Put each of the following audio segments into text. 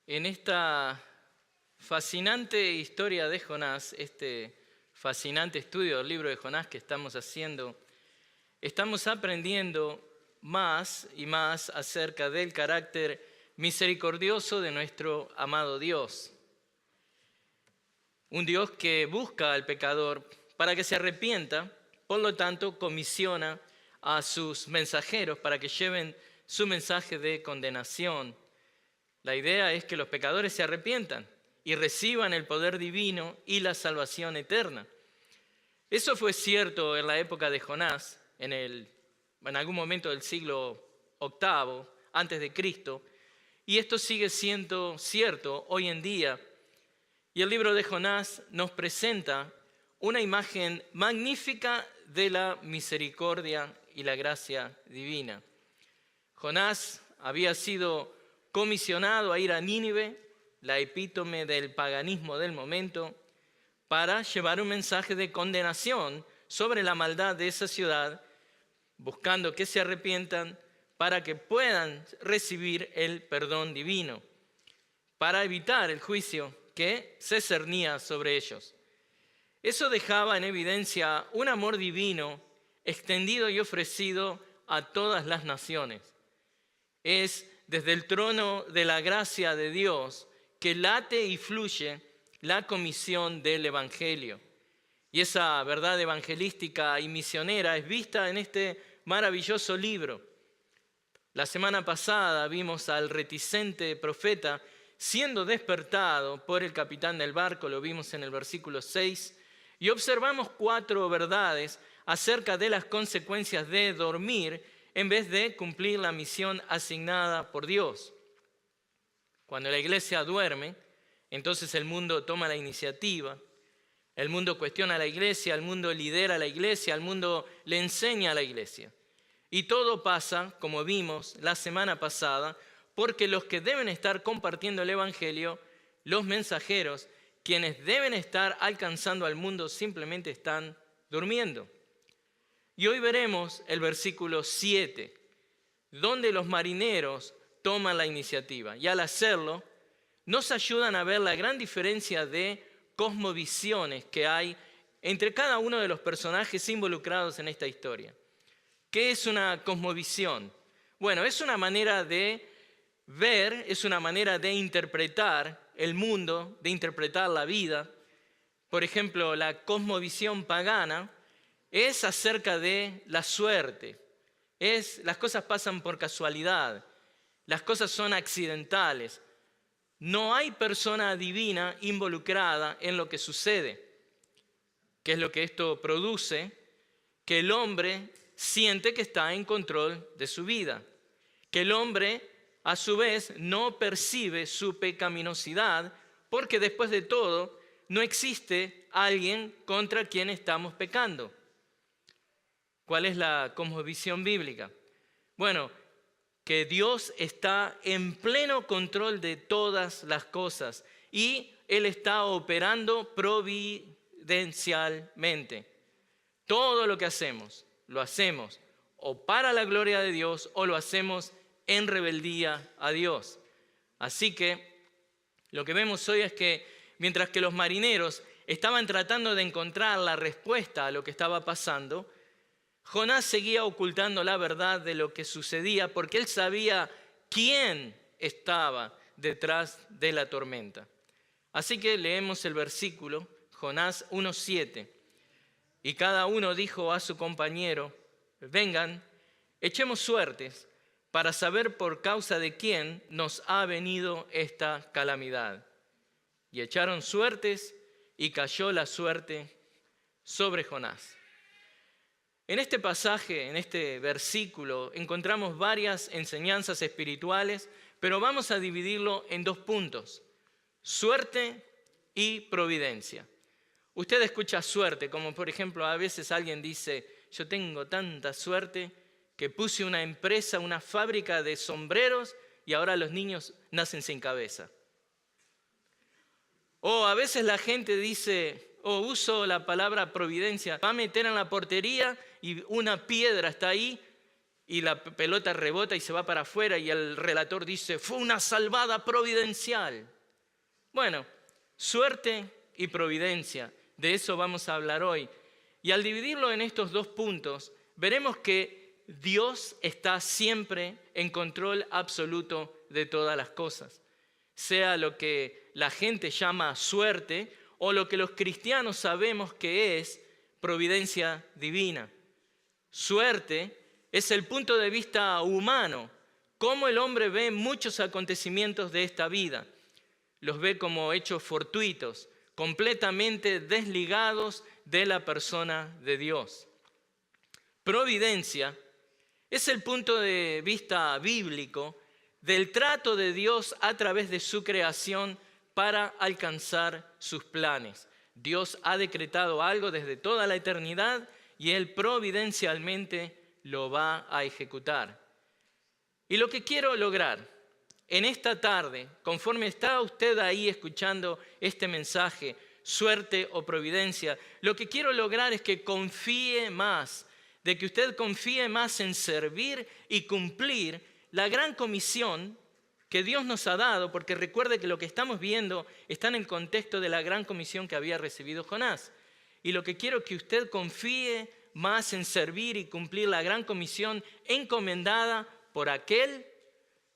En esta fascinante historia de Jonás, este fascinante estudio del libro de Jonás que estamos haciendo, estamos aprendiendo más y más acerca del carácter misericordioso de nuestro amado Dios. Un Dios que busca al pecador para que se arrepienta, por lo tanto comisiona a sus mensajeros para que lleven su mensaje de condenación. La idea es que los pecadores se arrepientan y reciban el poder divino y la salvación eterna. Eso fue cierto en la época de Jonás, en algún momento del siglo VIII antes de Cristo, y esto sigue siendo cierto hoy en día. Y el libro de Jonás nos presenta una imagen magnífica de la misericordia y la gracia divina. Jonás había sido comisionado a ir a Nínive, la epítome del paganismo del momento, para llevar un mensaje de condenación sobre la maldad de esa ciudad, buscando que se arrepientan para que puedan recibir el perdón divino, para evitar el juicio que se cernía sobre ellos. Eso dejaba en evidencia un amor divino extendido y ofrecido a todas las naciones. Es desde el trono de la gracia de Dios que late y fluye la comisión del Evangelio. Y esa verdad evangelística y misionera es vista en este maravilloso libro. La semana pasada vimos al reticente profeta siendo despertado por el capitán del barco, lo vimos en el versículo 6, y observamos 4 verdades acerca de las consecuencias de dormir en vez de cumplir la misión asignada por Dios. Cuando la iglesia duerme, entonces el mundo toma la iniciativa, el mundo cuestiona a la iglesia, el mundo lidera a la iglesia, el mundo le enseña a la iglesia. Y todo pasa, como vimos la semana pasada, porque los que deben estar compartiendo el Evangelio, los mensajeros, quienes deben estar alcanzando al mundo, simplemente están durmiendo. Y hoy veremos el versículo 7, donde los marineros toman la iniciativa. Y al hacerlo, nos ayudan a ver la gran diferencia de cosmovisiones que hay entre cada uno de los personajes involucrados en esta historia. ¿Qué es una cosmovisión? Bueno, es una manera de ver, es una manera de interpretar el mundo, de interpretar la vida. Por ejemplo, la cosmovisión pagana es acerca de la suerte. Las cosas pasan por casualidad, las cosas son accidentales. No hay persona divina involucrada en lo que sucede. ¿Qué es lo que esto produce? Que el hombre siente que está en control de su vida. Que el hombre, a su vez, no percibe su pecaminosidad, porque después de todo, no existe alguien contra quien estamos pecando. ¿Cuál es la cosmovisión bíblica? Bueno, que Dios está en pleno control de todas las cosas y Él está operando providencialmente. Todo lo que hacemos, lo hacemos o para la gloria de Dios o lo hacemos en rebeldía a Dios. Así que lo que vemos hoy es que mientras que los marineros estaban tratando de encontrar la respuesta a lo que estaba pasando, Jonás seguía ocultando la verdad de lo que sucedía porque él sabía quién estaba detrás de la tormenta. Así que leemos el versículo, Jonás 1:7. Y cada uno dijo a su compañero: vengan, echemos suertes para saber por causa de quién nos ha venido esta calamidad. Y echaron suertes y cayó la suerte sobre Jonás. En este pasaje, en este versículo, encontramos varias enseñanzas espirituales, pero vamos a dividirlo en 2 puntos: suerte y providencia. Usted escucha suerte, como por ejemplo a veces alguien dice: yo tengo tanta suerte que puse una empresa, una fábrica de sombreros y ahora los niños nacen sin cabeza. O a veces la gente dice, uso la palabra providencia, va a meter en la portería y una piedra está ahí y la pelota rebota y se va para afuera y el relator dice, fue una salvada providencial. Bueno, suerte y providencia, de eso vamos a hablar hoy. Y al dividirlo en estos dos puntos, veremos que Dios está siempre en control absoluto de todas las cosas. Sea lo que la gente llama suerte o lo que los cristianos sabemos que es providencia divina. Suerte es el punto de vista humano, cómo el hombre ve muchos acontecimientos de esta vida. Los ve como hechos fortuitos, completamente desligados de la persona de Dios. Providencia es el punto de vista bíblico del trato de Dios a través de su creación para alcanzar sus planes. Dios ha decretado algo desde toda la eternidad y Él providencialmente lo va a ejecutar. Y lo que quiero lograr en esta tarde, conforme está usted ahí escuchando este mensaje, suerte o providencia, lo que quiero lograr es que confíe más, de que usted confíe más en servir y cumplir la gran comisión que Dios nos ha dado, porque recuerde que lo que estamos viendo está en el contexto de la gran comisión que había recibido Jonás. Y lo que quiero es que usted confíe más en servir y cumplir la gran comisión encomendada por aquel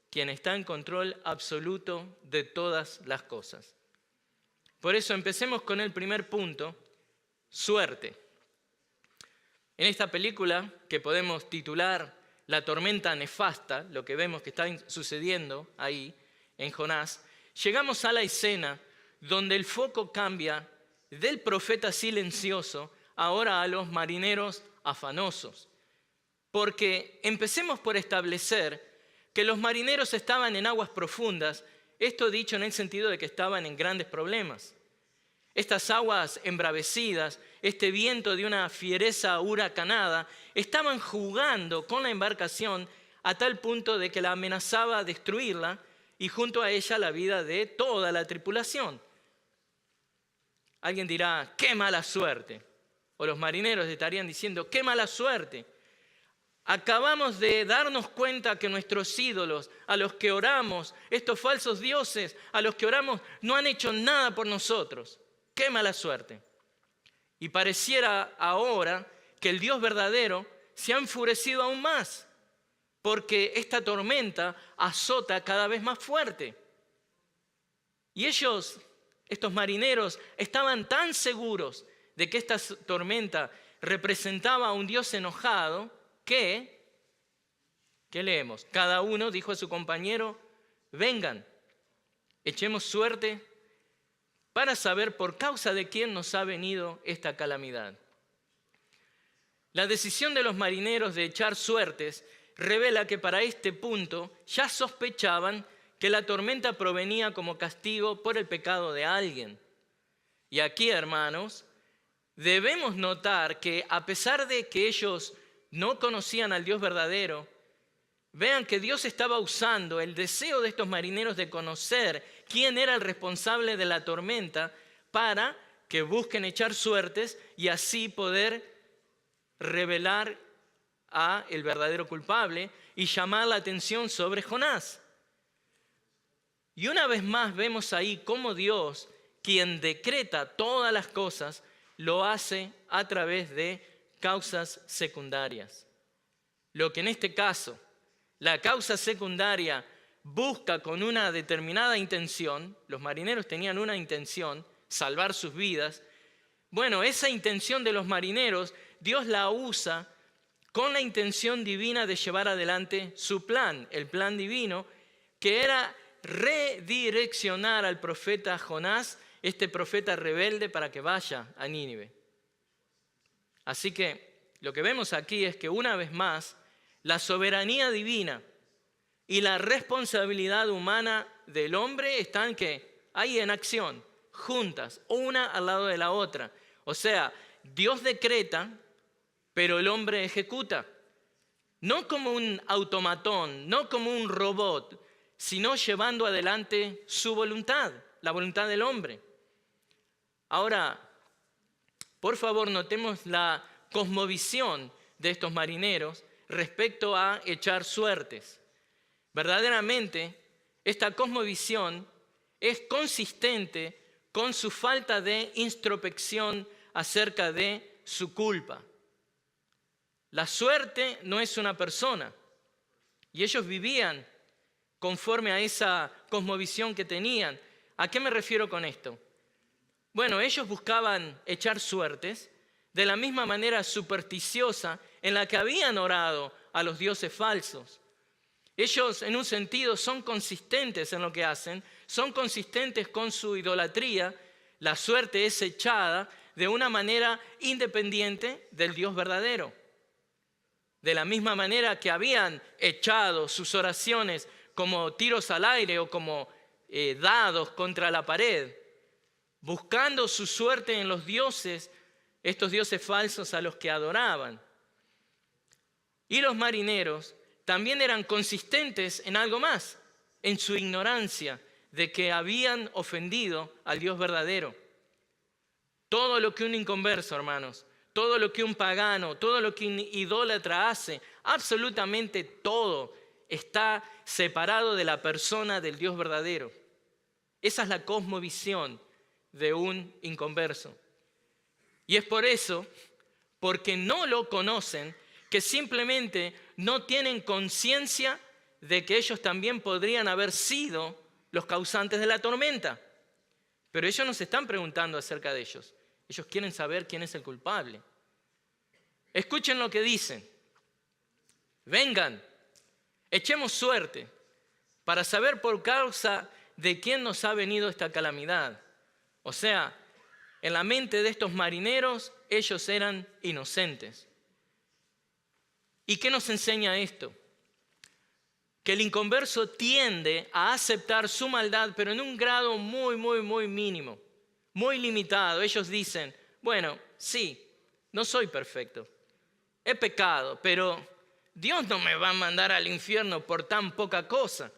quien está en control absoluto de todas las cosas. Por eso empecemos con el primer punto, suerte. En esta película que podemos titular La tormenta nefasta, lo que vemos que está sucediendo ahí en Jonás, llegamos a la escena donde el foco cambia del profeta silencioso ahora a los marineros afanosos. Porque empecemos por establecer que los marineros estaban en aguas profundas, esto dicho en el sentido de que estaban en grandes problemas. Estas aguas embravecidas, este viento de una fiereza huracanada, estaban jugando con la embarcación a tal punto de que la amenazaba destruirla y junto a ella la vida de toda la tripulación. Alguien dirá, ¡qué mala suerte! O los marineros estarían diciendo, ¡qué mala suerte! Acabamos de darnos cuenta que nuestros ídolos, a los que oramos, estos falsos dioses, a los que oramos, no han hecho nada por nosotros. ¡Qué mala suerte! Y pareciera ahora que el Dios verdadero se ha enfurecido aún más, porque esta tormenta azota cada vez más fuerte. Y ellos, estos marineros, estaban tan seguros de que esta tormenta representaba a un Dios enojado, que, ¿qué leemos? Cada uno dijo a su compañero, vengan, echemos suerte para saber por causa de quién nos ha venido esta calamidad. La decisión de los marineros de echar suertes revela que para este punto ya sospechaban que la tormenta provenía como castigo por el pecado de alguien. Y aquí, hermanos, debemos notar que a pesar de que ellos no conocían al Dios verdadero, vean que Dios estaba usando el deseo de estos marineros de conocer quién era el responsable de la tormenta para que busquen echar suertes y así poder revelar a el verdadero culpable y llamar la atención sobre Jonás. Y una vez más vemos ahí cómo Dios, quien decreta todas las cosas, lo hace a través de causas secundarias. Lo que en este caso, la causa secundaria busca con una determinada intención, los marineros tenían una intención, salvar sus vidas. Bueno, esa intención de los marineros, Dios la usa con la intención divina de llevar adelante su plan, el plan divino, que era redireccionar al profeta Jonás, este profeta rebelde, para que vaya a Nínive. Así que lo que vemos aquí es que una vez más, la soberanía divina y la responsabilidad humana del hombre están ahí en acción, juntas, una al lado de la otra. O sea, Dios decreta, pero el hombre ejecuta. No como un automatón, no como un robot, sino llevando adelante su voluntad, la voluntad del hombre. Ahora, por favor, notemos la cosmovisión de estos marineros respecto a echar suertes. Verdaderamente, esta cosmovisión es consistente con su falta de introspección acerca de su culpa. La suerte no es una persona, y ellos vivían conforme a esa cosmovisión que tenían. ¿A qué me refiero con esto? Bueno, ellos buscaban echar suertes de la misma manera supersticiosa en la que habían orado a los dioses falsos. Ellos, en un sentido, son consistentes en lo que hacen, son consistentes con su idolatría. La suerte es echada de una manera independiente del Dios verdadero. De la misma manera que habían echado sus oraciones como tiros al aire o como dados contra la pared, buscando su suerte en los dioses, estos dioses falsos a los que adoraban. Y los marineros también eran consistentes en algo más, en su ignorancia de que habían ofendido al Dios verdadero. Todo lo que un inconverso, hermanos, todo lo que un pagano, todo lo que un idólatra hace, absolutamente todo está separado de la persona del Dios verdadero. Esa es la cosmovisión de un inconverso. Y es por eso, porque no lo conocen, que simplemente no tienen conciencia de que ellos también podrían haber sido los causantes de la tormenta. Pero ellos no se están preguntando acerca de ellos. Ellos quieren saber quién es el culpable. Escuchen lo que dicen. Vengan, echemos suerte para saber por causa de quién nos ha venido esta calamidad. O sea, en la mente de estos marineros, ellos eran inocentes. ¿Y qué nos enseña esto? Que el inconverso tiende a aceptar su maldad, pero en un grado muy mínimo, muy limitado. Ellos dicen, bueno, sí, no soy perfecto, he pecado, pero Dios no me va a mandar al infierno por tan poca cosa.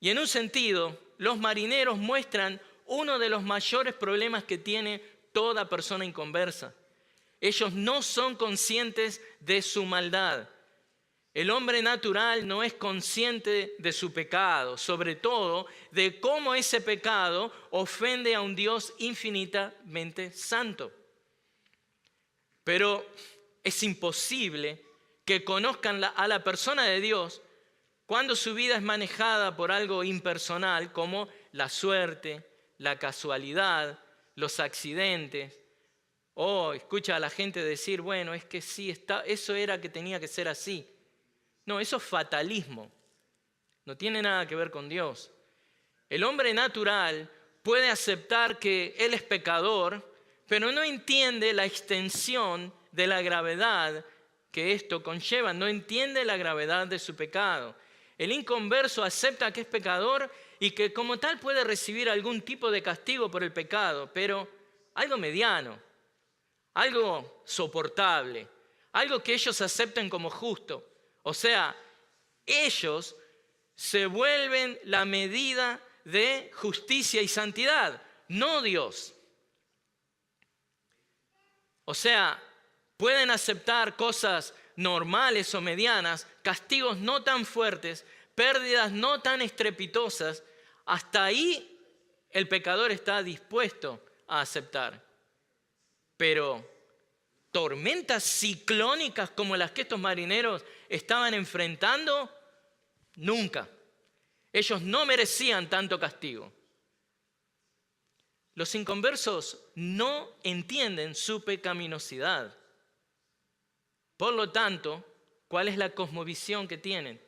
Y en un sentido, los marineros muestran uno de los mayores problemas que tiene toda persona inconversa. Ellos no son conscientes de su maldad. El hombre natural no es consciente de su pecado, sobre todo de cómo ese pecado ofende a un Dios infinitamente santo. Pero es imposible que conozcan a la persona de Dios cuando su vida es manejada por algo impersonal como la suerte, la casualidad, los accidentes. O escucha a la gente decir, bueno, es que sí, eso era que tenía que ser así. No, eso es fatalismo. No tiene nada que ver con Dios. El hombre natural puede aceptar que él es pecador, pero no entiende la extensión de la gravedad que esto conlleva. No entiende la gravedad de su pecado. El inconverso acepta que es pecador y que como tal puede recibir algún tipo de castigo por el pecado, pero algo mediano, algo soportable, algo que ellos acepten como justo. O sea, ellos se vuelven la medida de justicia y santidad, no Dios. O sea, pueden aceptar cosas normales o medianas, castigos no tan fuertes, pérdidas no tan estrepitosas. Hasta ahí el pecador está dispuesto a aceptar. Pero tormentas ciclónicas como las que estos marineros estaban enfrentando, nunca. Ellos no merecían tanto castigo. Los inconversos no entienden su pecaminosidad. Por lo tanto, ¿cuál es la cosmovisión que tienen?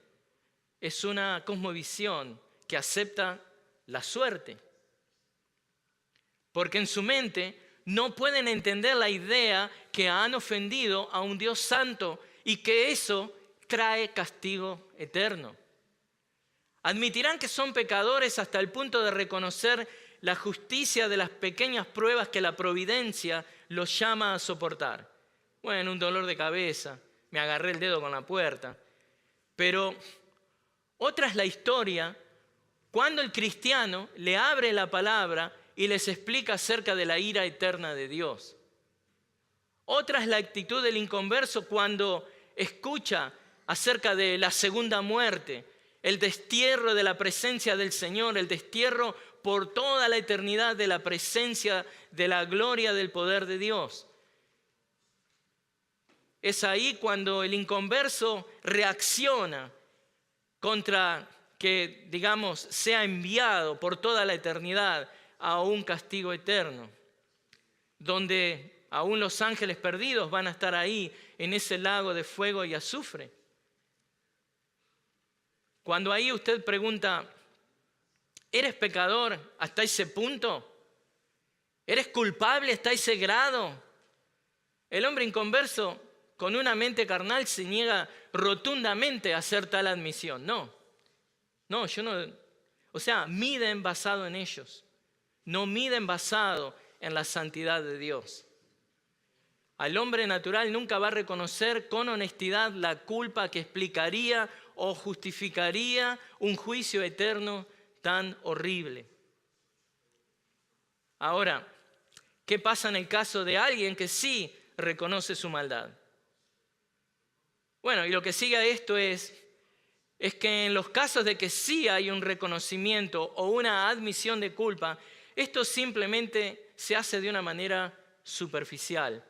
Es una cosmovisión que acepta la suerte. Porque en su mente no pueden entender la idea que han ofendido a un Dios santo y que eso trae castigo eterno. Admitirán que son pecadores hasta el punto de reconocer la justicia de las pequeñas pruebas que la providencia los llama a soportar. Bueno, un dolor de cabeza, me agarré el dedo con la puerta. Pero otra es la historia cuando el cristiano le abre la palabra y les explica acerca de la ira eterna de Dios. Otra es la actitud del inconverso cuando escucha acerca de la segunda muerte, el destierro de la presencia del Señor, el destierro por toda la eternidad de la presencia, de la gloria del poder de Dios. Es ahí cuando el inconverso reacciona contra que, digamos, sea enviado por toda la eternidad a un castigo eterno, donde aún los ángeles perdidos van a estar ahí en ese lago de fuego y azufre. Cuando ahí usted pregunta, ¿eres pecador hasta ese punto? ¿Eres culpable hasta ese grado? El hombre inconverso con una mente carnal se niega rotundamente a hacer tal admisión. No, yo no. O sea, miden basado en ellos. No miden basado en la santidad de Dios. Al hombre natural nunca va a reconocer con honestidad la culpa que explicaría o justificaría un juicio eterno tan horrible. Ahora, ¿qué pasa en el caso de alguien que sí reconoce su maldad? Bueno, y lo que sigue a esto es que en los casos de que sí hay un reconocimiento o una admisión de culpa, esto simplemente se hace de una manera superficial,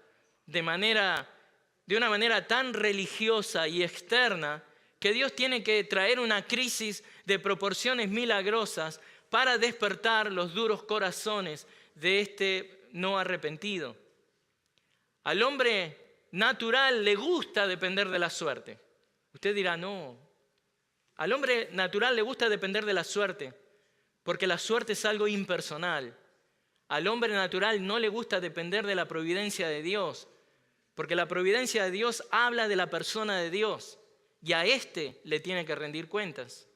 de una manera tan religiosa y externa que Dios tiene que traer una crisis de proporciones milagrosas para despertar los duros corazones de este no arrepentido. Al hombre natural le gusta depender de la suerte. Usted dirá, no. Al hombre natural le gusta depender de la suerte, porque la suerte es algo impersonal. Al hombre natural no le gusta depender de la providencia de Dios, porque la providencia de Dios habla de la persona de Dios y a éste le tiene que rendir cuentas.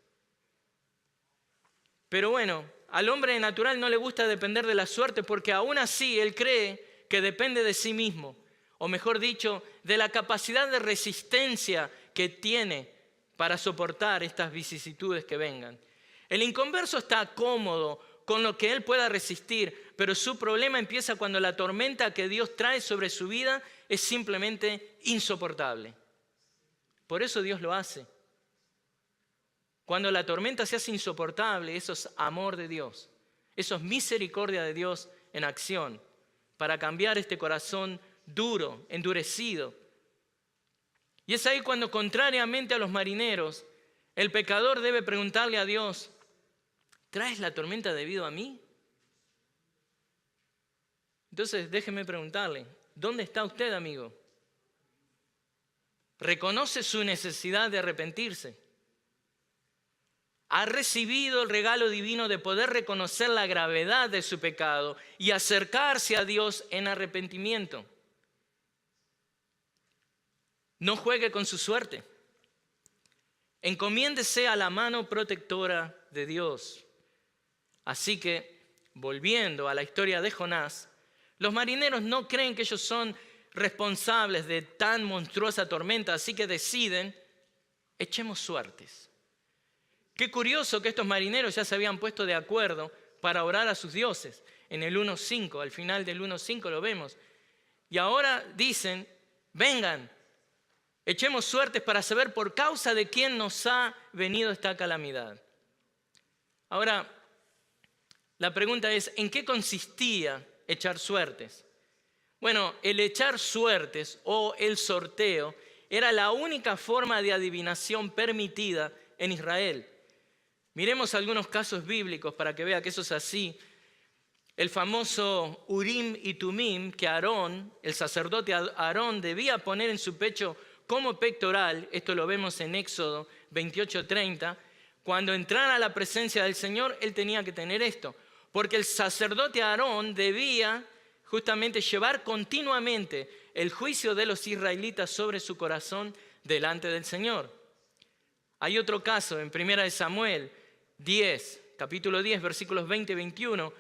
Pero bueno, al hombre natural no le gusta depender de la suerte porque aún así él cree que depende de sí mismo, o mejor dicho, de la capacidad de resistencia que tiene para soportar estas vicisitudes que vengan. El inconverso está cómodo con lo que él pueda resistir, pero su problema empieza cuando la tormenta que Dios trae sobre su vida es simplemente insoportable. Por eso Dios lo hace. Cuando la tormenta se hace insoportable, eso es amor de Dios. Eso es misericordia de Dios en acción para cambiar este corazón duro, endurecido. Y es ahí cuando, contrariamente a los marineros, el pecador debe preguntarle a Dios, ¿traes la tormenta debido a mí? Entonces, déjeme preguntarle, ¿dónde está usted, amigo? ¿Reconoce su necesidad de arrepentirse? ¿Ha recibido el regalo divino de poder reconocer la gravedad de su pecado y acercarse a Dios en arrepentimiento? No juegue con su suerte. Encomiéndese a la mano protectora de Dios. Así que, volviendo a la historia de Jonás, los marineros no creen que ellos son responsables de tan monstruosa tormenta, así que deciden, echemos suertes. Qué curioso que estos marineros ya se habían puesto de acuerdo para orar a sus dioses. En el 1.5, al final del 1.5 lo vemos. Y ahora dicen, vengan, echemos suertes para saber por causa de quién nos ha venido esta calamidad. Ahora, la pregunta es, ¿en qué consistía echar suertes? Bueno, el echar suertes o el sorteo era la única forma de adivinación permitida en Israel. Miremos algunos casos bíblicos para que vea que eso es así. El famoso Urim y Tumim que Aarón, el sacerdote Aarón, debía poner en su pecho como pectoral, esto lo vemos en Éxodo 28:30, cuando entrara a la presencia del Señor, él tenía que tener esto, porque el sacerdote Aarón debía justamente llevar continuamente el juicio de los israelitas sobre su corazón delante del Señor. Hay otro caso en 1 Samuel 10, capítulo 10, versículos 20 y 21,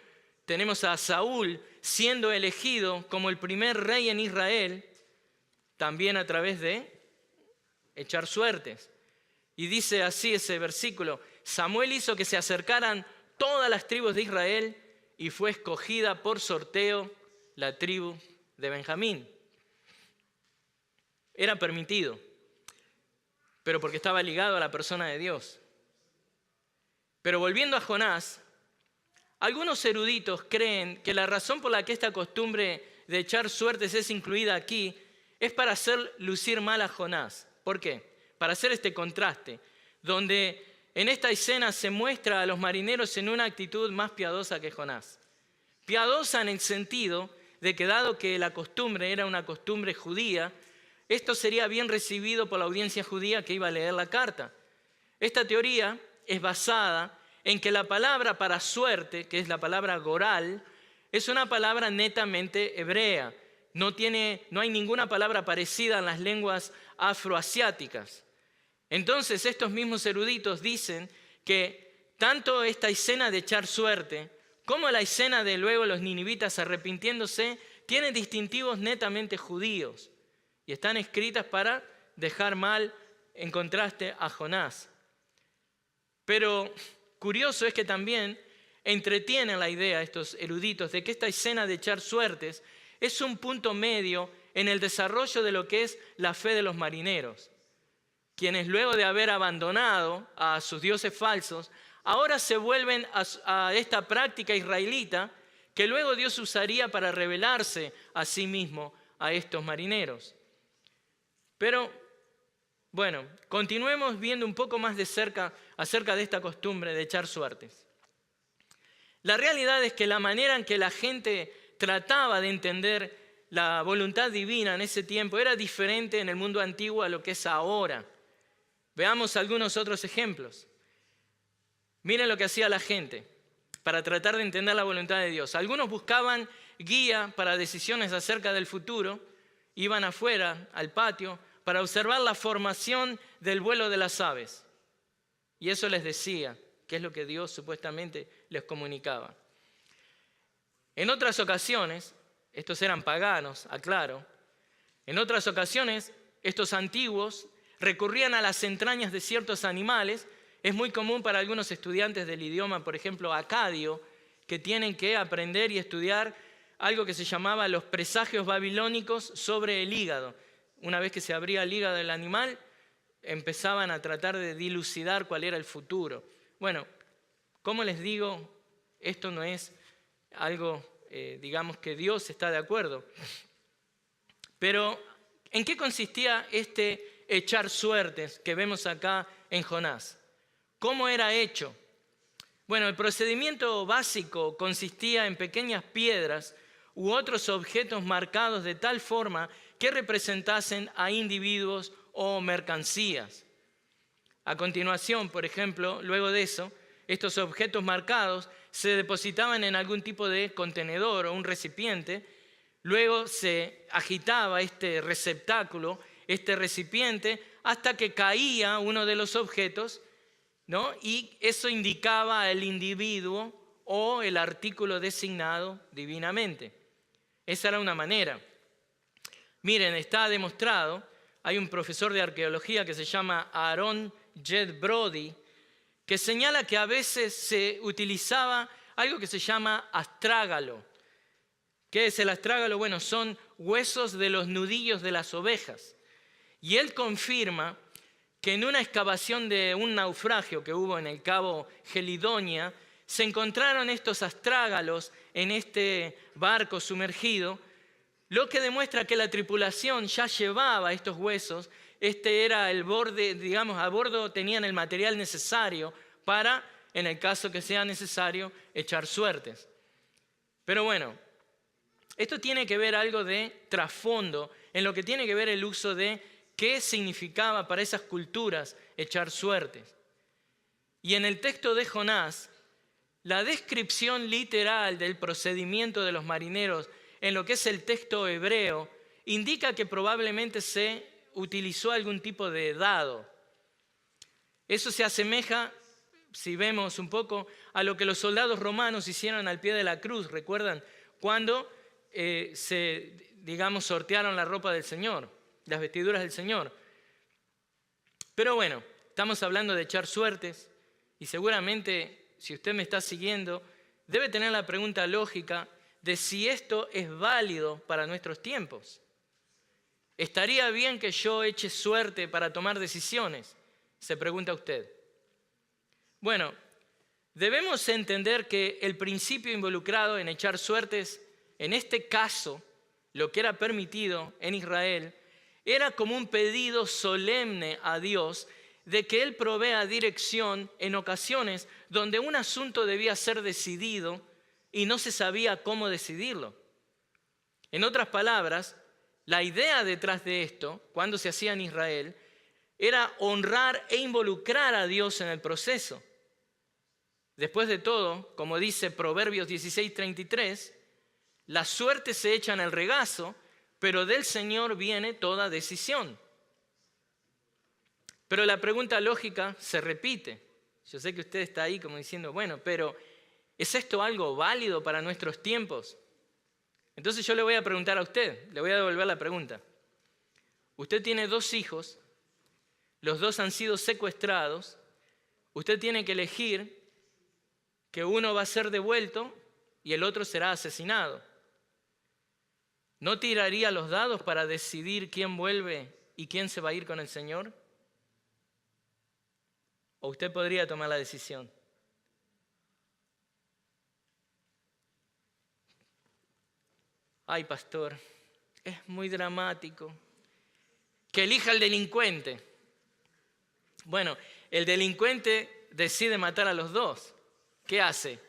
tenemos a Saúl siendo elegido como el primer rey en Israel, también a través de echar suertes. Y dice así ese versículo, Samuel hizo que se acercaran todas las tribus de Israel y fue escogida por sorteo la tribu de Benjamín. Era permitido. pero porque estaba ligado a la persona de Dios. Pero volviendo a Jonás, algunos eruditos creen que la razón por la que esta costumbre de echar suertes es incluida aquí es para hacer lucir mal a Jonás. ¿Por qué? Para hacer este contraste, donde en esta escena se muestra a los marineros en una actitud más piadosa que Jonás. Piadosa en el sentido de que dado que la costumbre era una costumbre judía, esto sería bien recibido por la audiencia judía que iba a leer la carta. Esta teoría es basada en que la palabra para suerte, que es la palabra goral, es una palabra netamente hebrea. No hay ninguna palabra parecida en las lenguas afroasiáticas. Entonces estos mismos eruditos dicen que tanto esta escena de echar suerte como la escena de luego los ninivitas arrepintiéndose tienen distintivos netamente judíos y están escritas para dejar mal en contraste a Jonás. Pero curioso es que también entretienen la idea estos eruditos de que esta escena de echar suertes es un punto medio en el desarrollo de lo que es la fe de los marineros, quienes luego de haber abandonado a sus dioses falsos, ahora se vuelven a esta práctica israelita que luego Dios usaría para revelarse a sí mismo a estos marineros. Pero bueno, continuemos viendo un poco más de cerca acerca de esta costumbre de echar suertes. La realidad es que la manera en que la gente trataba de entender la voluntad divina en ese tiempo era diferente en el mundo antiguo a lo que es ahora. Veamos algunos otros ejemplos. Miren lo que hacía la gente para tratar de entender la voluntad de Dios. Algunos buscaban guía para decisiones acerca del futuro, iban afuera al patio para observar la formación del vuelo de las aves. Y eso les decía, que es lo que Dios supuestamente les comunicaba. En otras ocasiones, estos eran paganos, aclaro, en otras ocasiones estos antiguos recurrían a las entrañas de ciertos animales. Es muy común para algunos estudiantes del idioma, por ejemplo, acadio, que tienen que aprender y estudiar algo que se llamaba los presagios babilónicos sobre el hígado. Una vez que se abría el hígado del animal, empezaban a tratar de dilucidar cuál era el futuro. Bueno, como les digo, esto no es algo, digamos, que Dios está de acuerdo. Pero, ¿en qué consistía este echar suertes que vemos acá en Jonás? ¿Cómo era hecho? Bueno, el procedimiento básico consistía en pequeñas piedras u otros objetos marcados de tal forma que representasen a individuos o mercancías. A continuación, por ejemplo, luego de eso, estos objetos marcados se depositaban en algún tipo de contenedor o un recipiente. Luego se agitaba este receptáculo, este recipiente, hasta que caía uno de los objetos, ¿no? Y eso indicaba al individuo o el artículo designado divinamente. Esa era una manera. Miren, está demostrado, hay un profesor de arqueología que se llama Aaron Jed Brody, que señala que a veces se utilizaba algo que se llama astrágalo. ¿Qué es el astrágalo? Bueno, son huesos de los nudillos de las ovejas. Y él confirma que en una excavación de un naufragio que hubo en el cabo Gelidonia, se encontraron estos astrágalos en este barco sumergido, lo que demuestra que la tripulación ya llevaba estos huesos. Este era el borde, digamos, a bordo tenían el material necesario para, en el caso que sea necesario, echar suertes. Pero bueno, esto tiene que ver algo de trasfondo, en lo que tiene que ver el uso de qué significaba para esas culturas echar suertes. Y en el texto de Jonás, la descripción literal del procedimiento de los marineros en lo que es el texto hebreo indica que probablemente se utilizó algún tipo de dado. Eso se asemeja, si vemos un poco, a lo que los soldados romanos hicieron al pie de la cruz. ¿Recuerdan? Cuando sortearon la ropa del Señor, las vestiduras del Señor. Pero bueno, estamos hablando de echar suertes y seguramente, si usted me está siguiendo, debe tener la pregunta lógica de si esto es válido para nuestros tiempos. ¿Estaría bien que yo eche suerte para tomar decisiones? Se pregunta usted. Bueno, debemos entender que el principio involucrado en echar suertes, en este caso, lo que era permitido en Israel, era como un pedido solemne a Dios de que Él provea dirección en ocasiones donde un asunto debía ser decidido y no se sabía cómo decidirlo. En otras palabras, la idea detrás de esto, cuando se hacía en Israel, era honrar e involucrar a Dios en el proceso. Después de todo, como dice Proverbios 16:33, la suerte se echa en el regazo, pero del Señor viene toda decisión. Pero la pregunta lógica se repite. Yo sé que usted está ahí como diciendo, bueno, pero ¿es esto algo válido para nuestros tiempos? Entonces yo le voy a preguntar a usted, le voy a devolver la pregunta. Usted tiene 2 hijos, los 2 han sido secuestrados, usted tiene que elegir que uno va a ser devuelto y el otro será asesinado. ¿No tiraría los dados para decidir quién vuelve y quién se va a ir con el Señor? ¿O usted podría tomar la decisión? Ay, pastor, es muy dramático. Que elija el delincuente. Bueno, el delincuente decide matar a los 2. ¿Qué hace?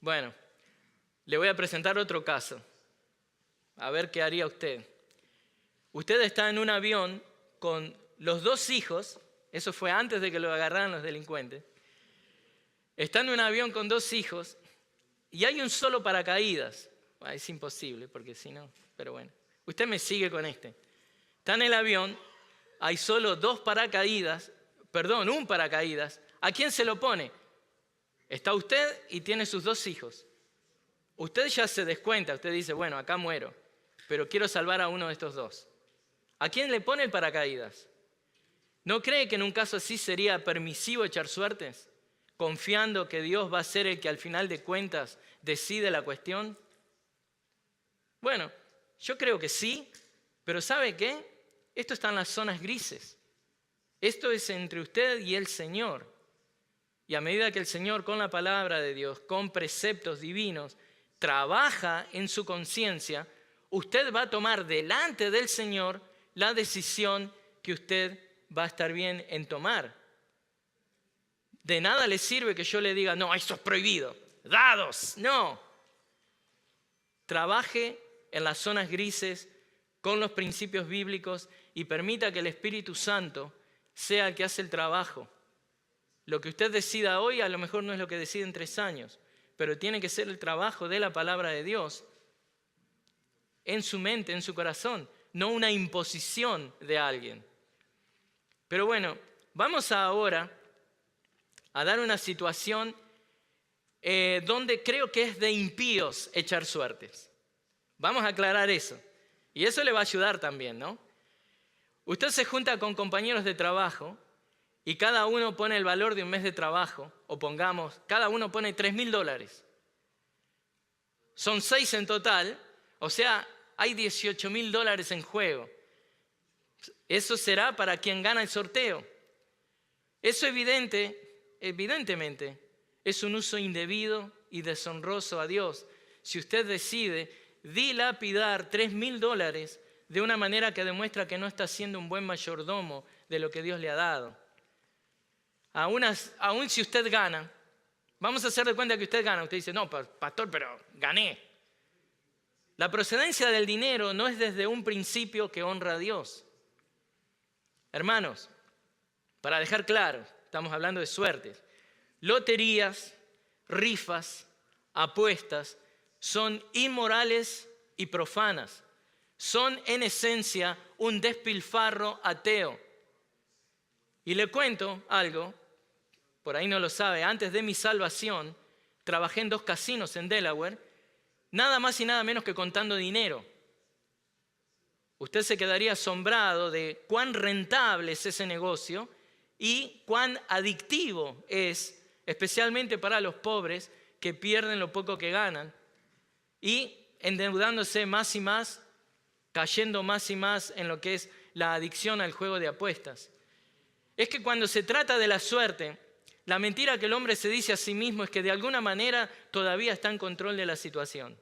Bueno, le voy a presentar otro caso. A ver qué haría usted. Usted está en un avión con los 2 hijos. Eso fue antes de que lo agarraran los delincuentes. Está en un avión con 2 hijos y hay un solo paracaídas. Es imposible porque si no, pero bueno. Usted me sigue con este. Está en el avión, hay solo un paracaídas. ¿A quién se lo pone? Está usted y tiene sus 2 hijos. Usted ya se descuenta, usted dice, bueno, acá muero, pero quiero salvar a uno de estos 2. ¿A quién le pone el paracaídas? ¿No cree que en un caso así sería permisivo echar suertes, confiando que Dios va a ser el que al final de cuentas decide la cuestión? Bueno, yo creo que sí, pero ¿sabe qué? Esto está en las zonas grises. Esto es entre usted y el Señor. Y a medida que el Señor, con la palabra de Dios, con preceptos divinos, trabaja en su conciencia, usted va a tomar delante del Señor la decisión que usted va a estar bien en tomar. De nada le sirve que yo le diga, no, eso es prohibido, dados, no. Trabaje en las zonas grises con los principios bíblicos y permita que el Espíritu Santo sea el que hace el trabajo. Lo que usted decida hoy a lo mejor no es lo que decide en 3 años, pero tiene que ser el trabajo de la palabra de Dios en su mente, en su corazón, no una imposición de alguien. Pero bueno, vamos ahora a dar una situación donde creo que es de impíos echar suertes. Vamos a aclarar eso. Y eso le va a ayudar también, ¿no? Usted se junta con compañeros de trabajo y cada uno pone el valor de un mes de trabajo, o pongamos, cada uno pone $3,000. Son 6 en total, o sea, hay $18,000 en juego. Eso será para quien gana el sorteo. Eso evidentemente, es un uso indebido y deshonroso a Dios. Si usted decide dilapidar $3,000 de una manera que demuestra que no está siendo un buen mayordomo de lo que Dios le ha dado. Aún si usted gana, vamos a hacer de cuenta que usted gana. Usted dice, no, pastor, pero gané. La procedencia del dinero no es desde un principio que honra a Dios. Hermanos, para dejar claro, estamos hablando de suertes. Loterías, rifas, apuestas son inmorales y profanas. Son en esencia un despilfarro ateo. Y le cuento algo, por ahí no lo sabe, antes de mi salvación trabajé en 2 casinos en Delaware, nada más y nada menos que contando dinero. Usted se quedaría asombrado de cuán rentable es ese negocio y cuán adictivo es, especialmente para los pobres que pierden lo poco que ganan y endeudándose más y más, cayendo más y más en lo que es la adicción al juego de apuestas. es que cuando se trata de la suerte, la mentira que el hombre se dice a sí mismo es que de alguna manera todavía está en control de la situación.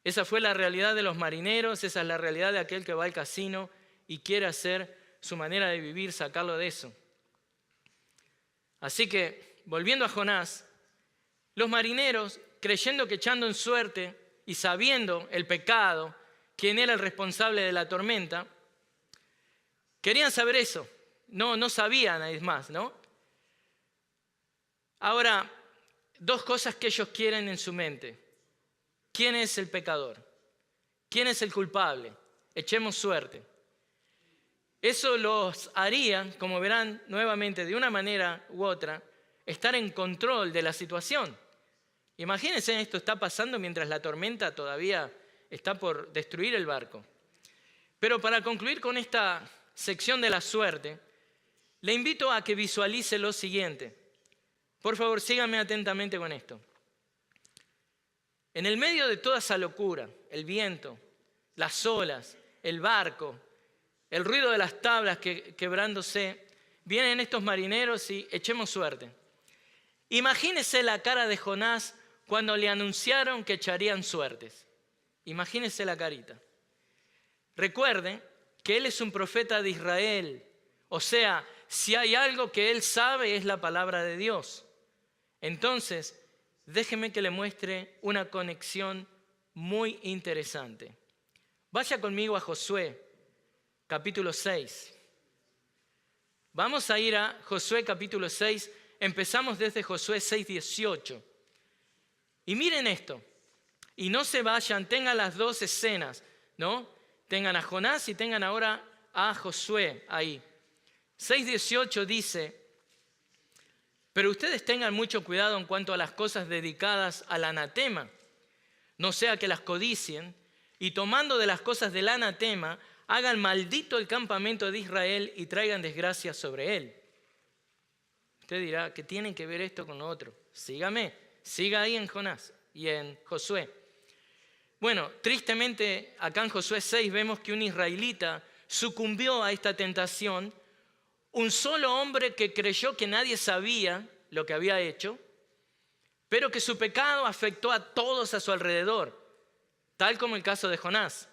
Esa fue la realidad de los marineros, esa es la realidad de aquel que va al casino y quiere hacer su manera de vivir, sacarlo de eso. Así que, volviendo a Jonás, los marineros, creyendo que echando en suerte y sabiendo el pecado, quién era el responsable de la tormenta, querían saber eso. No sabían, es más, ¿no? Ahora, dos cosas que ellos quieren en su mente. ¿Quién es el pecador? ¿Quién es el culpable? Echemos suerte. Eso los haría, como verán nuevamente, de una manera u otra, estar en control de la situación. Imagínense, esto está pasando mientras la tormenta todavía está por destruir el barco. Pero para concluir con esta sección de la suerte, le invito a que visualice lo siguiente. Por favor, síganme atentamente con esto. En el medio de toda esa locura, el viento, las olas, el barco, el ruido de las tablas quebrándose, vienen estos marineros y echemos suerte. Imagínese la cara de Jonás cuando le anunciaron que echarían suertes. Imagínese la carita. Recuerde que él es un profeta de Israel. O sea, si hay algo que él sabe es la palabra de Dios. Entonces, déjeme que le muestre una conexión muy interesante. Vaya conmigo a Josué, capítulo 6. Vamos a ir a Josué, capítulo 6. Empezamos desde Josué 6:18. Y miren esto. Y no se vayan, tengan las dos escenas, ¿no? Tengan a Jonás y tengan ahora a Josué ahí. 6:18 dice: pero ustedes tengan mucho cuidado en cuanto a las cosas dedicadas al anatema, no sea que las codicien, y tomando de las cosas del anatema, hagan maldito el campamento de Israel y traigan desgracia sobre él. Usted dirá, ¿qué tiene que ver esto con lo otro? Siga ahí en Jonás y en Josué. Bueno, tristemente, acá en Josué 6 vemos que un israelita sucumbió a esta tentación. Un solo hombre que creyó que nadie sabía lo que había hecho, pero que su pecado afectó a todos a su alrededor, tal como el caso de Jonás.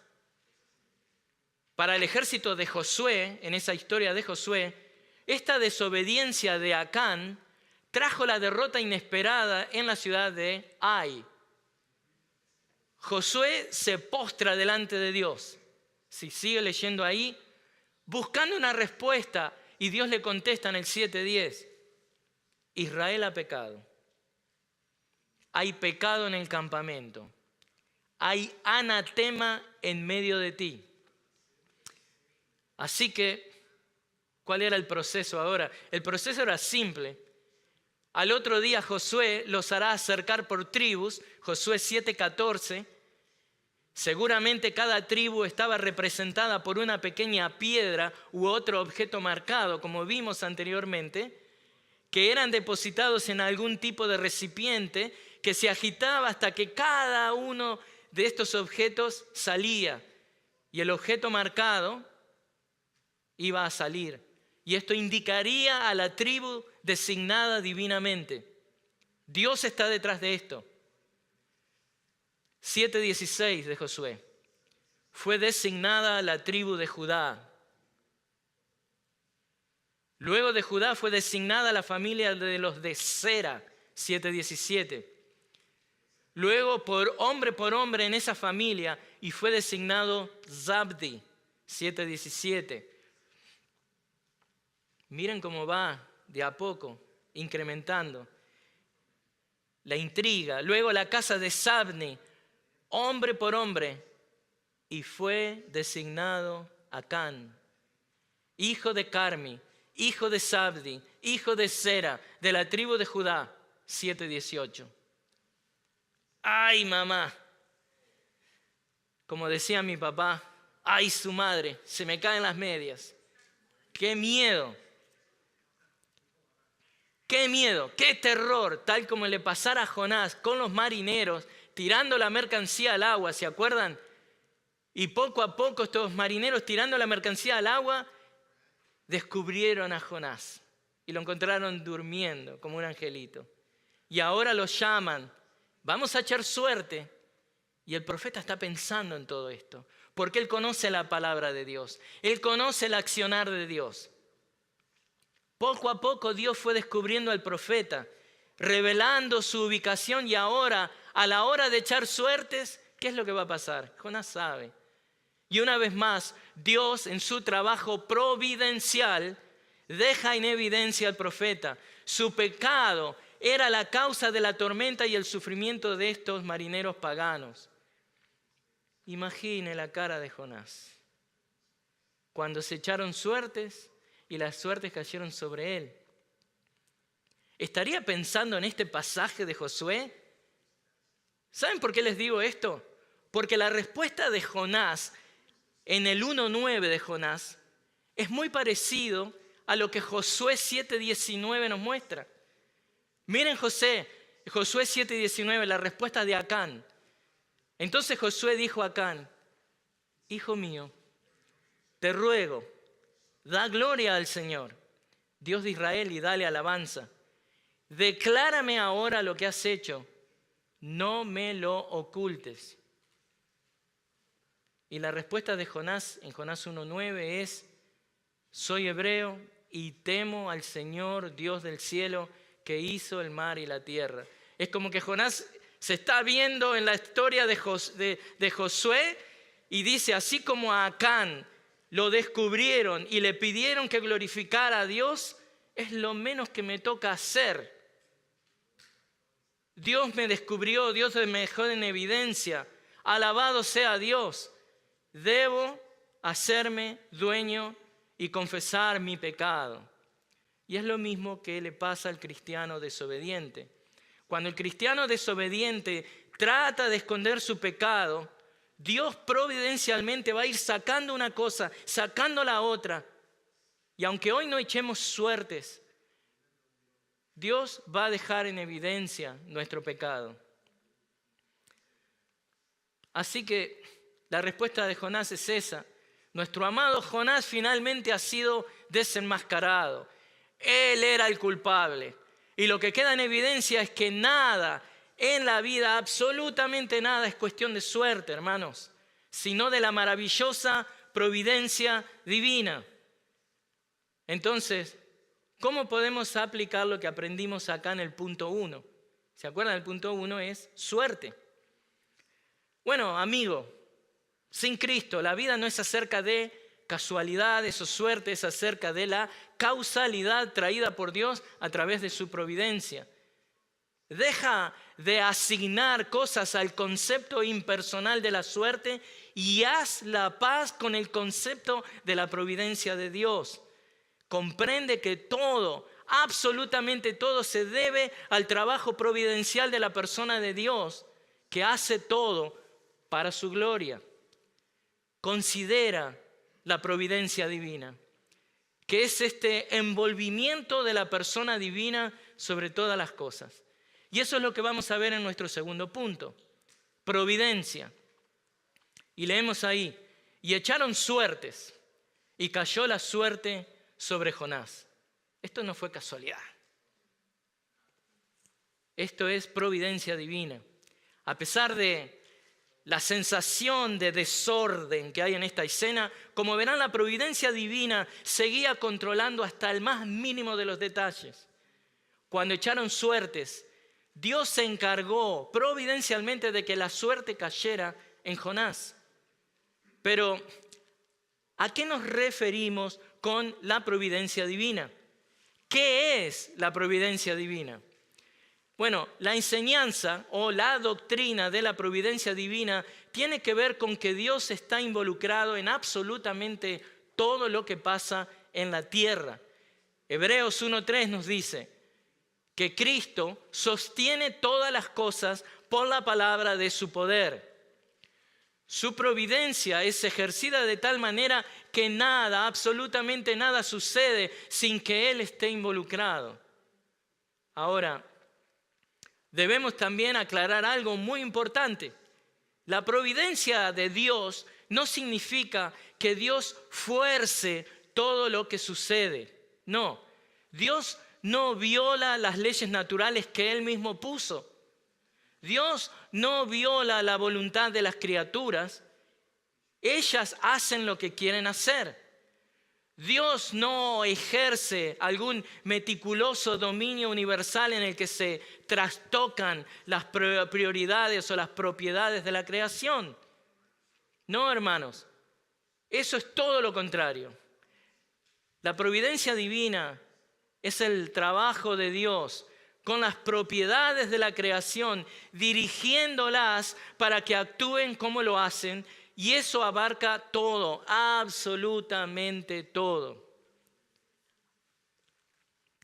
Para el ejército de Josué, en esa historia de Josué, esta desobediencia de Acán trajo la derrota inesperada en la ciudad de Ai. Josué se postra delante de Dios. Si sigue leyendo ahí, buscando una respuesta, y Dios le contesta en el 7:10, Israel ha pecado. Hay pecado en el campamento. Hay anatema en medio de ti. Así que, ¿cuál era el proceso ahora? El proceso era simple. Al otro día Josué los hará acercar por tribus, Josué 7:14. Seguramente cada tribu estaba representada por una pequeña piedra u otro objeto marcado, como vimos anteriormente, que eran depositados en algún tipo de recipiente que se agitaba hasta que cada uno de estos objetos salía. Y el objeto marcado iba a salir. Y esto indicaría a la tribu designada divinamente. Dios está detrás de esto. 7:16 de Josué. Fue designada la tribu de Judá. Luego de Judá fue designada la familia de los de Sera. 7:17. Luego por hombre en esa familia y fue designado Zabdi. 7:17. Miren cómo va de a poco incrementando la intriga. Luego la casa de Sabni, hombre por hombre, y fue designado Acán, hijo de Carmi, hijo de Sabdi, hijo de Sera, de la tribu de Judá. 7:18. ¡Ay, mamá! Como decía mi papá, ¡ay, su madre! Se me caen las medias. ¡Qué miedo! ¡Qué miedo! ¡Qué terror! Tal como le pasara a Jonás con los marineros tirando la mercancía al agua, ¿se acuerdan? Y poco a poco estos marineros tirando la mercancía al agua, descubrieron a Jonás y lo encontraron durmiendo como un angelito. Y ahora lo llaman, vamos a echar suerte. Y el profeta está pensando en todo esto, porque él conoce la palabra de Dios, él conoce el accionar de Dios. Poco a poco Dios fue descubriendo al profeta, revelando su ubicación, y ahora, a la hora de echar suertes, ¿qué es lo que va a pasar? Jonás sabe. Y una vez más, Dios en su trabajo providencial deja en evidencia al profeta. Su pecado era la causa de la tormenta y el sufrimiento de estos marineros paganos. Imagine la cara de Jonás cuando se echaron suertes y las suertes cayeron sobre él. ¿Estaría pensando en este pasaje de Josué? ¿Saben por qué les digo esto? Porque la respuesta de Jonás en el 1:9 de Jonás es muy parecido a lo que Josué 7:19 nos muestra. Miren Josué 7:19, la respuesta de Acán. Entonces Josué dijo a Acán: hijo mío, te ruego, da gloria al Señor, Dios de Israel, y dale alabanza. Declárame ahora lo que has hecho, no me lo ocultes. Y la respuesta de Jonás en Jonás 1:9 es: soy hebreo y temo al Señor, Dios del cielo, que hizo el mar y la tierra. Es como que Jonás se está viendo en la historia de Josué y dice, así como a Acán lo descubrieron y le pidieron que glorificara a Dios, es lo menos que me toca hacer. Dios me descubrió, Dios me dejó en evidencia. Alabado sea Dios. Debo hacerme dueño y confesar mi pecado. Y es lo mismo que le pasa al cristiano desobediente. Cuando el cristiano desobediente trata de esconder su pecado, Dios providencialmente va a ir sacando una cosa, sacando la otra. Y aunque hoy no echemos suertes, Dios va a dejar en evidencia nuestro pecado. Así que la respuesta de Jonás es esa. Nuestro amado Jonás finalmente ha sido desenmascarado. Él era el culpable. Y lo que queda en evidencia es que nada en la vida, absolutamente nada, es cuestión de suerte, hermanos, sino de la maravillosa providencia divina. Entonces, ¿cómo podemos aplicar lo que aprendimos acá en el punto 1? ¿Se acuerdan? El punto 1 es suerte. Bueno, amigo, sin Cristo, la vida no es acerca de casualidades o suerte, es acerca de la causalidad traída por Dios a través de su providencia. Deja de asignar cosas al concepto impersonal de la suerte y haz la paz con el concepto de la providencia de Dios. Comprende que todo, absolutamente todo, se debe al trabajo providencial de la persona de Dios, que hace todo para su gloria. Considera la providencia divina, que es este envolvimiento de la persona divina sobre todas las cosas. Y eso es lo que vamos a ver en nuestro segundo punto, providencia. Y leemos ahí, y echaron suertes, y cayó la suerte sobre Jonás. Esto no fue casualidad. Esto es providencia divina. A pesar de la sensación de desorden que hay en esta escena, como verán, la providencia divina seguía controlando hasta el más mínimo de los detalles. Cuando echaron suertes, Dios se encargó providencialmente de que la suerte cayera en Jonás. Pero, ¿a qué nos referimos con la providencia divina? ¿Qué es la providencia divina? Bueno, la enseñanza o la doctrina de la providencia divina tiene que ver con que Dios está involucrado en absolutamente todo lo que pasa en la tierra. Hebreos 1:3 nos dice que Cristo sostiene todas las cosas por la palabra de su poder. Su providencia es ejercida de tal manera que nada, absolutamente nada sucede sin que Él esté involucrado. Ahora, debemos también aclarar algo muy importante. La providencia de Dios no significa que Dios fuerce todo lo que sucede. No, Dios no viola las leyes naturales que Él mismo puso. Dios no viola la voluntad de las criaturas. Ellas hacen lo que quieren hacer. Dios no ejerce algún meticuloso dominio universal en el que se trastocan las prioridades o las propiedades de la creación. No, hermanos, eso es todo lo contrario. La providencia divina es el trabajo de Dios con las propiedades de la creación, dirigiéndolas para que actúen como lo hacen. Y eso abarca todo, absolutamente todo.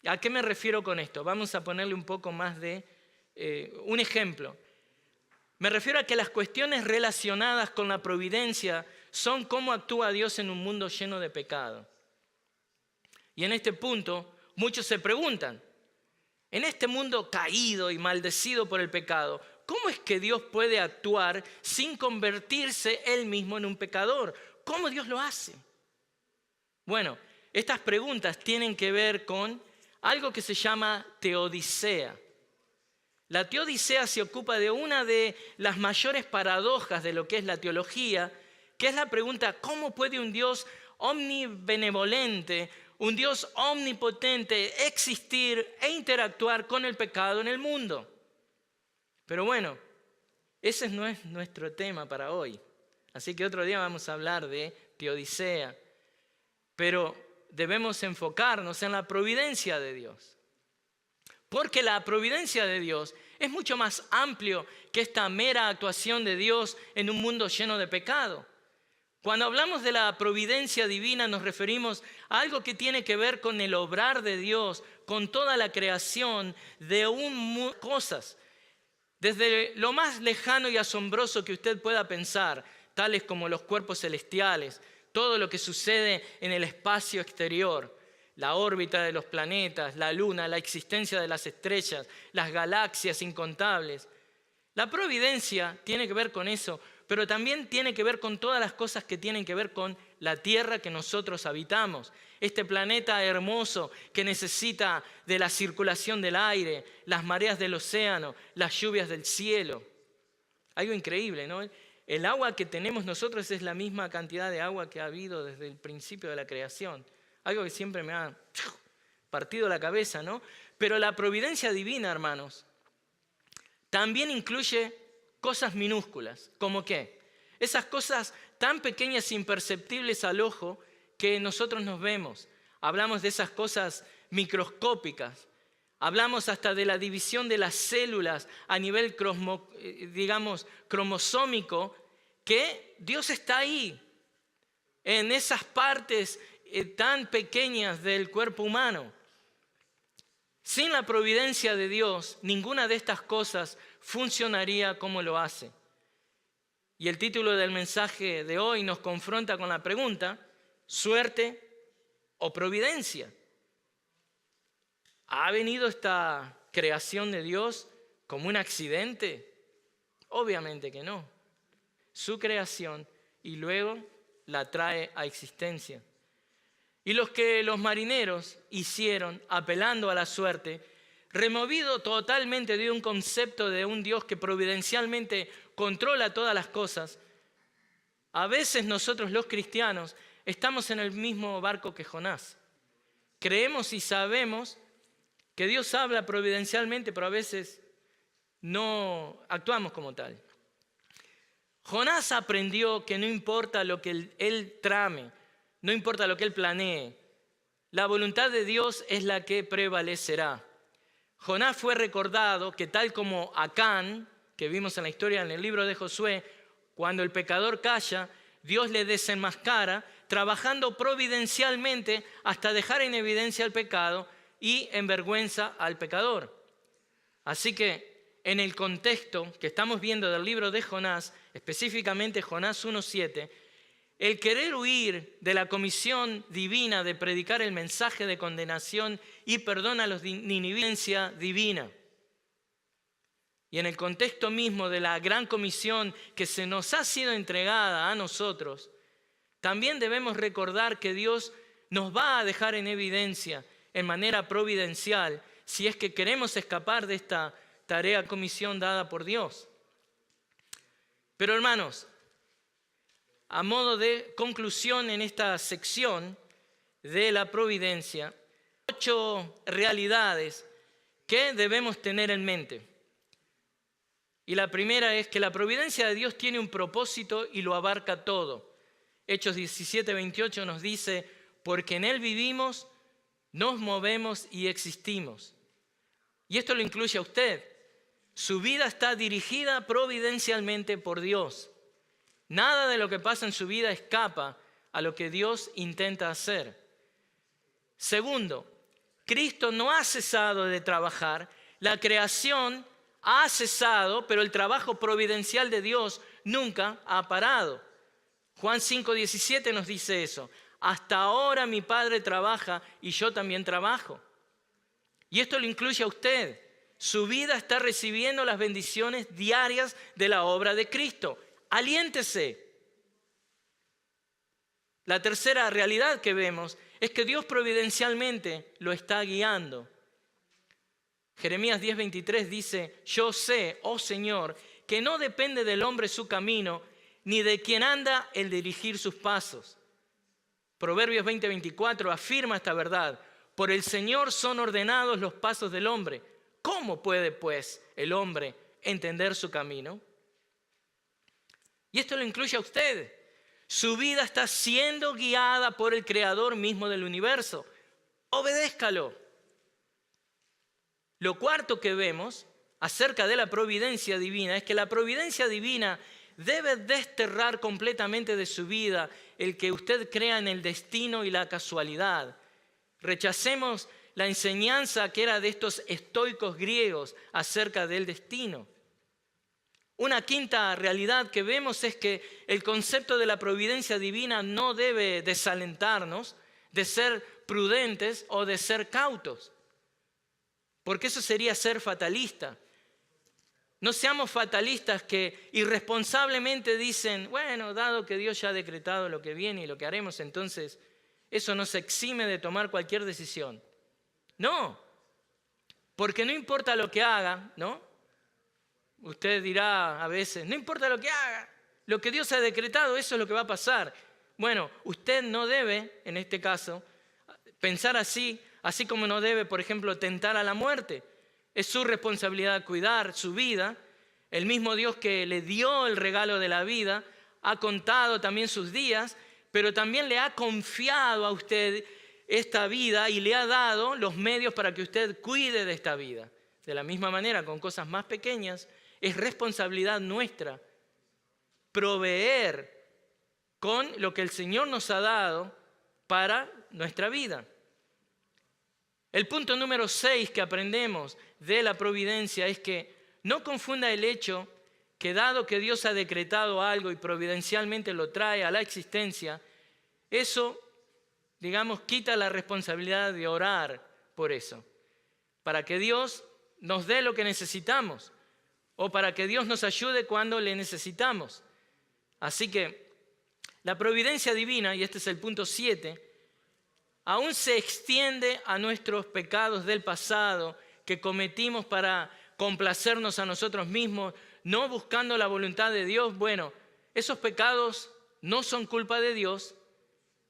¿A qué me refiero con esto? Vamos a ponerle un poco más de un ejemplo. Me refiero a que las cuestiones relacionadas con la providencia son cómo actúa Dios en un mundo lleno de pecado. Y en este punto, muchos se preguntan, en este mundo caído y maldecido por el pecado, ¿cómo es que Dios puede actuar sin convertirse Él mismo en un pecador? ¿Cómo Dios lo hace? Bueno, estas preguntas tienen que ver con algo que se llama teodicea. La teodicea se ocupa de una de las mayores paradojas de lo que es la teología, que es la pregunta, ¿cómo puede un Dios omnibenevolente, un Dios omnipotente existir e interactuar con el pecado en el mundo? Pero bueno, ese no es nuestro tema para hoy. Así que otro día vamos a hablar de teodicea. Pero debemos enfocarnos en la providencia de Dios. Porque la providencia de Dios es mucho más amplio que esta mera actuación de Dios en un mundo lleno de pecado. Cuando hablamos de la providencia divina nos referimos a algo que tiene que ver con el obrar de Dios, con toda la creación de cosas. Desde lo más lejano y asombroso que usted pueda pensar, tales como los cuerpos celestiales, todo lo que sucede en el espacio exterior, la órbita de los planetas, la luna, la existencia de las estrellas, las galaxias incontables. La providencia tiene que ver con eso, pero también tiene que ver con todas las cosas que tienen que ver con la tierra que nosotros habitamos. Este planeta hermoso que necesita de la circulación del aire, las mareas del océano, las lluvias del cielo. Algo increíble, ¿no? El agua que tenemos nosotros es la misma cantidad de agua que ha habido desde el principio de la creación. Algo que siempre me ha partido la cabeza, ¿no? Pero la providencia divina, hermanos, también incluye cosas minúsculas. ¿Cómo qué? Esas cosas tan pequeñas e imperceptibles al ojo que nosotros nos vemos. Hablamos de esas cosas microscópicas. Hablamos hasta de la división de las células a nivel, cromosómico, que Dios está ahí, en esas partes tan pequeñas del cuerpo humano. Sin la providencia de Dios, ninguna de estas cosas funcionaría como lo hace. Y el título del mensaje de hoy nos confronta con la pregunta, ¿suerte o providencia? ¿Ha venido esta creación de Dios como un accidente? Obviamente que no. Su creación y luego la trae a existencia. Y los que los marineros hicieron, apelando a la suerte, removido totalmente de un concepto de un Dios que providencialmente controla todas las cosas, a veces nosotros los cristianos estamos en el mismo barco que Jonás. Creemos y sabemos que Dios habla providencialmente, pero a veces no actuamos como tal. Jonás aprendió que no importa lo que él trame, no importa lo que él planee, la voluntad de Dios es la que prevalecerá. Jonás fue recordado que tal como Acán, que vimos en la historia en el libro de Josué, cuando el pecador calla, Dios le desenmascara, trabajando providencialmente hasta dejar en evidencia el pecado y en vergüenza al pecador. Así que en el contexto que estamos viendo del libro de Jonás, específicamente Jonás 1:7, el querer huir de la comisión divina de predicar el mensaje de condenación y perdón a los ninivitas divina. Y en el contexto mismo de la gran comisión que se nos ha sido entregada a nosotros, también debemos recordar que Dios nos va a dejar en evidencia en manera providencial si es que queremos escapar de esta tarea, comisión dada por Dios. Pero hermanos, a modo de conclusión en esta sección de la providencia, 8 realidades que debemos tener en mente. Y la primera es que la providencia de Dios tiene un propósito y lo abarca todo. Hechos 17:28 nos dice, porque en Él vivimos, nos movemos y existimos. Y esto lo incluye a usted. Su vida está dirigida providencialmente por Dios. Nada de lo que pasa en su vida escapa a lo que Dios intenta hacer. Segundo, Cristo no ha cesado de trabajar. La creación ha cesado, pero el trabajo providencial de Dios nunca ha parado. Juan 5:17 nos dice eso. Hasta ahora mi Padre trabaja y yo también trabajo. Y esto lo incluye a usted. Su vida está recibiendo las bendiciones diarias de la obra de Cristo. Aliéntese. La tercera realidad que vemos es que Dios providencialmente lo está guiando. Jeremías 10:23 dice, yo sé, oh Señor, que no depende del hombre su camino, ni de quien anda el dirigir sus pasos. Proverbios 20:24 afirma esta verdad. Por el Señor son ordenados los pasos del hombre. ¿Cómo puede, pues, el hombre entender su camino? Y esto lo incluye a usted. Su vida está siendo guiada por el Creador mismo del universo. Obedézcalo. Lo cuarto que vemos acerca de la providencia divina es que la providencia divina debe desterrar completamente de su vida el que usted crea en el destino y la casualidad. Rechacemos la enseñanza que era de estos estoicos griegos acerca del destino. Una quinta realidad que vemos es que el concepto de la providencia divina no debe desalentarnos de ser prudentes o de ser cautos, porque eso sería ser fatalista. No seamos fatalistas que irresponsablemente dicen, bueno, dado que Dios ya ha decretado lo que viene y lo que haremos, entonces eso nos exime de tomar cualquier decisión. No, porque no importa lo que haga, ¿no? Usted dirá a veces, no importa lo que haga, lo que Dios ha decretado, eso es lo que va a pasar. Bueno, usted no debe, en este caso, pensar así como no debe, por ejemplo, tentar a la muerte. Es su responsabilidad cuidar su vida. El mismo Dios que le dio el regalo de la vida ha contado también sus días, pero también le ha confiado a usted esta vida y le ha dado los medios para que usted cuide de esta vida. De la misma manera, con cosas más pequeñas, es responsabilidad nuestra proveer con lo que el Señor nos ha dado para nuestra vida. El punto número 6 que aprendemos de la providencia es que no confunda el hecho que dado que Dios ha decretado algo y providencialmente lo trae a la existencia, eso, digamos, quita la responsabilidad de orar por eso, para que Dios nos dé lo que necesitamos o para que Dios nos ayude cuando le necesitamos. Así que la providencia divina, y este es el punto 7, aún se extiende a nuestros pecados del pasado que cometimos para complacernos a nosotros mismos, no buscando la voluntad de Dios. Bueno, esos pecados no son culpa de Dios,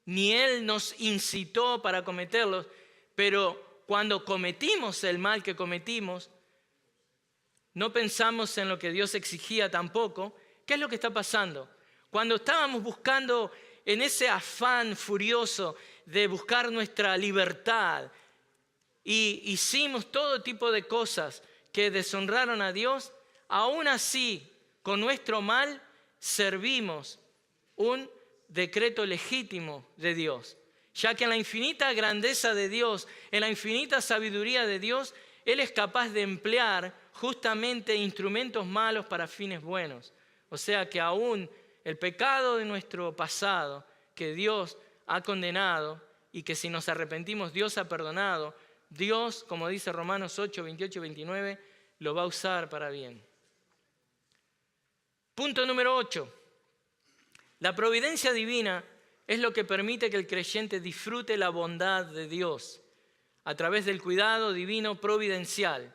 ni Él nos incitó para cometerlos, pero cuando cometimos el mal que cometimos, no pensamos en lo que Dios exigía tampoco. ¿Qué es lo que está pasando? Cuando estábamos buscando en ese afán furioso de buscar nuestra libertad y hicimos todo tipo de cosas que deshonraron a Dios, aún así, con nuestro mal, servimos un decreto legítimo de Dios, ya que en la infinita grandeza de Dios, en la infinita sabiduría de Dios, Él es capaz de emplear justamente instrumentos malos para fines buenos. O sea que aún el pecado de nuestro pasado, que Dios ha condenado y que si nos arrepentimos Dios ha perdonado, Dios, como dice Romanos 8, 28 y 29, lo va a usar para bien. Punto número 8. La providencia divina es lo que permite que el creyente disfrute la bondad de Dios a través del cuidado divino providencial.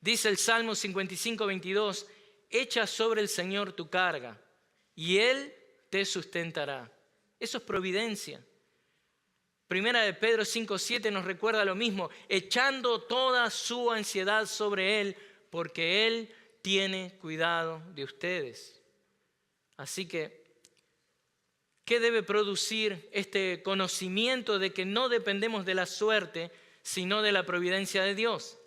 Dice el Salmo 55:22, echa sobre el Señor tu carga y Él te sustentará. Eso es providencia. Primera de Pedro 5:7 nos recuerda lo mismo, echando toda su ansiedad sobre Él, porque Él tiene cuidado de ustedes. Así que, ¿qué debe producir este conocimiento de que no dependemos de la suerte, sino de la providencia de Dios?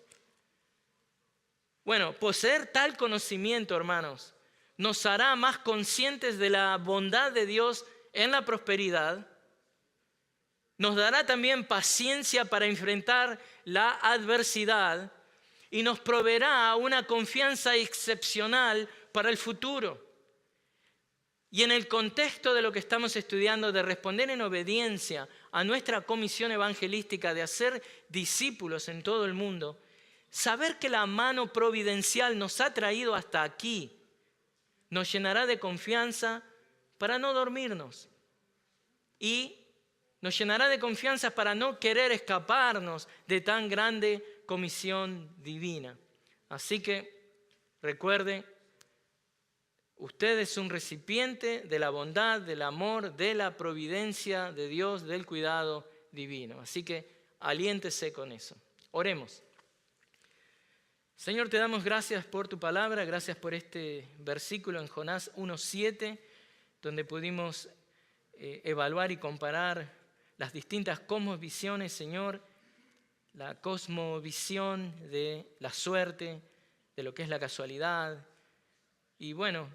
Bueno, poseer tal conocimiento, hermanos, nos hará más conscientes de la bondad de Dios en la prosperidad. Nos dará también paciencia para enfrentar la adversidad y nos proveerá una confianza excepcional para el futuro. Y en el contexto de lo que estamos estudiando, de responder en obediencia a nuestra comisión evangelística de hacer discípulos en todo el mundo, saber que la mano providencial nos ha traído hasta aquí nos llenará de confianza para no dormirnos y nos llenará de confianza para no querer escaparnos de tan grande comisión divina. Así que recuerde, usted es un recipiente de la bondad, del amor, de la providencia de Dios, del cuidado divino. Así que aliéntese con eso. Oremos. Señor, te damos gracias por tu palabra, gracias por este versículo en Jonás 1:7, donde pudimos evaluar y comparar las distintas cosmovisiones, Señor, la cosmovisión de la suerte, de lo que es la casualidad, y bueno,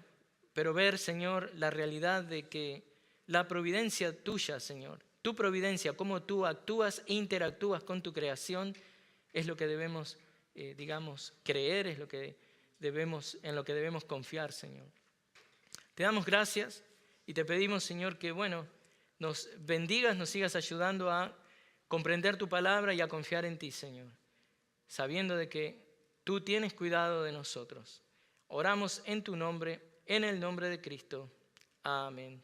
pero ver, Señor, la realidad de que la providencia tuya, Señor, tu providencia, cómo tú actúas e interactúas con tu creación, es lo que debemos creer, es en lo que debemos confiar, Señor. Te damos gracias y te pedimos, Señor, que, nos bendigas, nos sigas ayudando a comprender tu palabra y a confiar en ti, Señor, sabiendo de que tú tienes cuidado de nosotros. Oramos en tu nombre, en el nombre de Cristo. Amén.